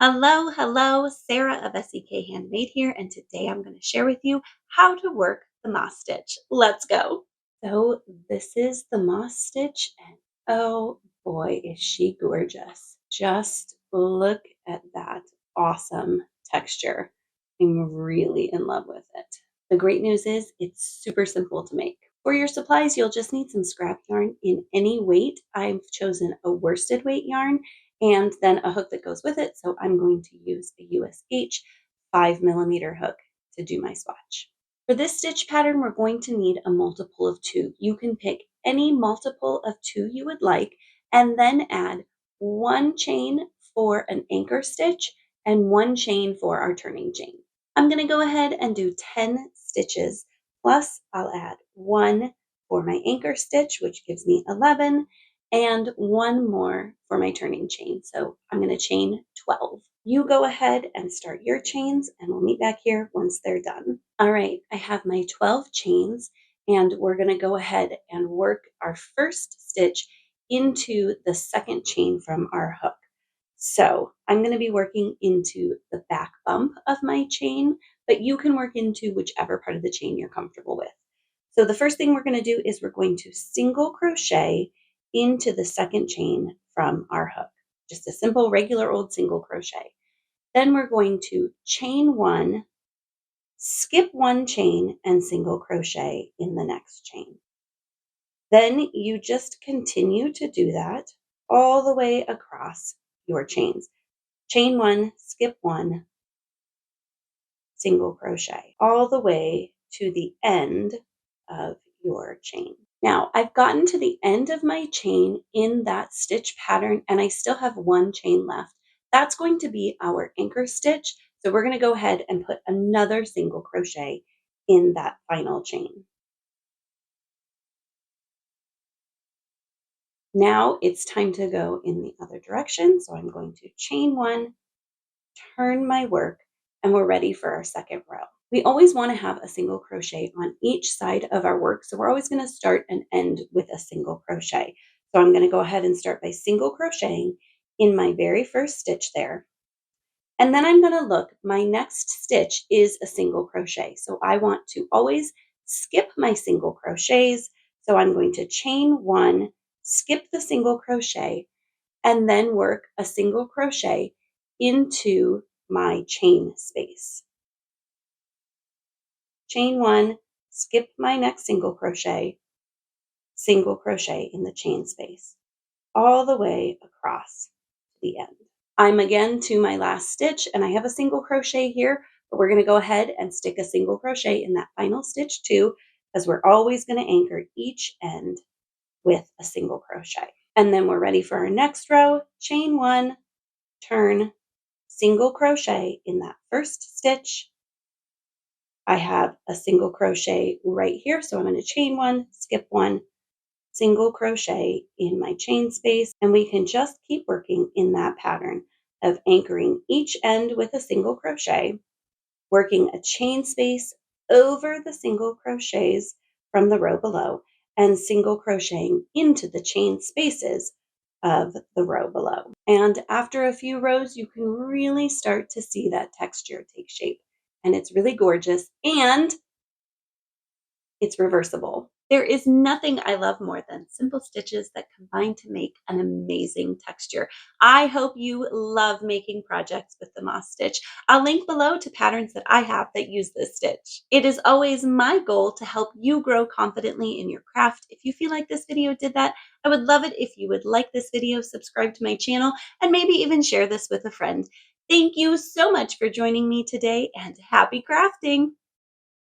Hello, hello, Sarah of SEK Handmade here, and today I'm going to share with you how to work the moss stitch. Let's go. So this is the moss stitch, and oh boy, is she gorgeous. Just look at that awesome texture. I'm really in love with it. The great news is it's super simple to make. For your supplies, you'll just need some scrap yarn in any weight. I've chosen a worsted weight yarn and then a hook that goes with it. So I'm going to use a USH 5mm hook to do my swatch. For this stitch pattern, we're going to need a multiple of 2. You can pick any multiple of 2 you would like and then add 1 chain for an anchor stitch and 1 chain for our turning chain. I'm going to go ahead and do 10 stitches, plus I'll add 1 for my anchor stitch, which gives me 11, and 1 more for my turning chain. So I'm going to chain 12. You go ahead and start your chains, and we'll meet back here once they're done. All right, I have my 12 chains, and we're going to go ahead and work our first stitch into the second chain from our hook. So I'm going to be working into the back bump of my chain, but you can work into whichever part of the chain you're comfortable with. So the first thing we're going to do is we're going to single crochet into the second chain from our hook. Just a simple, regular old single crochet. Then we're going to chain 1, skip 1 chain, and single crochet in the next chain. Then you just continue to do that all the way across your chains. Chain 1, skip 1, single crochet, all the way to the end of your chain. Now, I've gotten to the end of my chain in that stitch pattern, and I still have 1 chain left. That's going to be our anchor stitch. So we're going to go ahead and put another single crochet in that final chain. Now it's time to go in the other direction. So I'm going to chain 1, turn my work, and we're ready for our second row. We always want to have a single crochet on each side of our work. So we're always going to start and end with a single crochet. So I'm going to go ahead and start by single crocheting in my very first stitch there. And then I'm going to look, my next stitch is a single crochet. So I want to always skip my single crochets. So I'm going to chain 1, skip the single crochet, and then work a single crochet into my chain space. Chain 1, skip my next single crochet in the chain space, all the way across to the end. I'm again to my last stitch, and I have a single crochet here, but we're going to go ahead and stick a single crochet in that final stitch too, because we're always going to anchor each end with a single crochet. And then we're ready for our next row. Chain 1, turn, single crochet in that first stitch. I have a single crochet right here, so I'm going to chain 1, skip 1, single crochet in my chain space, and we can just keep working in that pattern of anchoring each end with a single crochet, working a chain space over the single crochets from the row below, and single crocheting into the chain spaces of the row below. And after a few rows, you can really start to see that texture take shape. And it's really gorgeous, and it's reversible. There is nothing I love more than simple stitches that combine to make an amazing texture. I hope you love making projects with the moss stitch. I'll link below to patterns that I have that use this stitch. It is always my goal to help you grow confidently in your craft. If you feel like this video did that, I would love it if you would like this video, subscribe to my channel, and maybe even share this with a friend. Thank you so much for joining me today, and happy crafting!